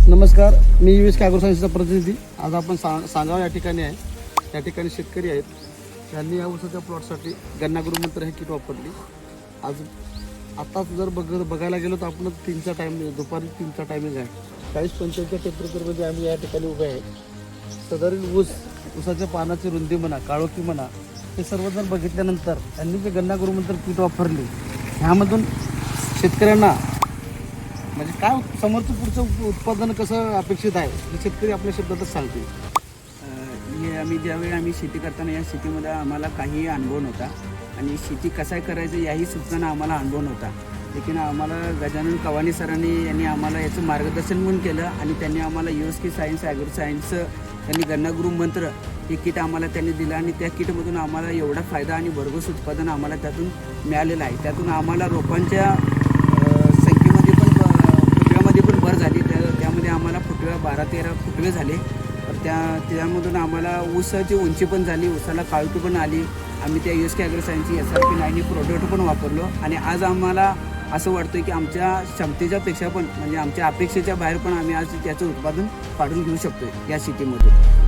नमस्कार, मी युएस कागोर सायन्सचा प्रतिनिधी. आज आपण सांगाव या ठिकाणी आहे. या ठिकाणी शेतकरी आहेत. त्यांनी या ऊसाच्या प्लॉटसाठी गन्ना गुरुमंत्र हे किट वापरली. आताच जर बघायला गेलो तर आपण 3चा टाईम, दुपारी 3चा टायमिंग आहे. 40-45 टेम्परेचरमध्ये आम्ही या ठिकाणी उभे आहे. साधारण ऊसाच्या पानाची रुंदी म्हणा, काळोखी म्हणा, हे सर्व जर बघितल्यानंतर त्यांनी जे गन्ना गुरुमंत्र किट वापरली, ह्यामधून शेतकऱ्यांना म्हणजे काय समोरचं पुढचं उत्पादन कसं अपेक्षित आहे हे शेतकरी आपल्या शब्दातच सांगतील. आम्ही ज्यावेळी शेती करताना या शेतीमध्ये आम्हाला काही अनुभव नव्हता आणि शेती कसं करायचं याही सूचना आम्हाला अनुभव नव्हता. लेकिन आम्हाला गजानन कवानी सरांनी यांनी आम्हाला याचं मार्गदर्शन म्हणून केलं आणि त्यांनी आम्हाला USK सायन्स ॲग्रो सायन्स त्यांनी गन्ना गुरुमंत्र हे किट आम्हाला त्यांनी दिलं आणि त्या किटमधून आम्हाला एवढा फायदा आणि भरघोस उत्पादन आम्हाला त्यातून मिळालेलं आहे. त्यातून आम्हाला रोपांच्या संख्येमध्ये पण फुटव्यामध्ये पण भर झाली. त्यामध्ये आम्हाला 12-13 फुटवे झाले. तर त्यामधून आम्हाला ऊसाची उंची पण झाली, ऊसाला काळोखी पण आली. आम्ही त्या USK ॲग्रो सायन्सची SRP 9 हे प्रोडक्ट पण वापरलो आणि आज आम्हाला असं वाटतं की आमच्या क्षमतेच्या पेक्षा पण म्हणजे आमच्या अपेक्षेच्या बाहेर पण आम्ही आज त्याचं उत्पादन काढून घेऊ शकतो या शेतीमधून.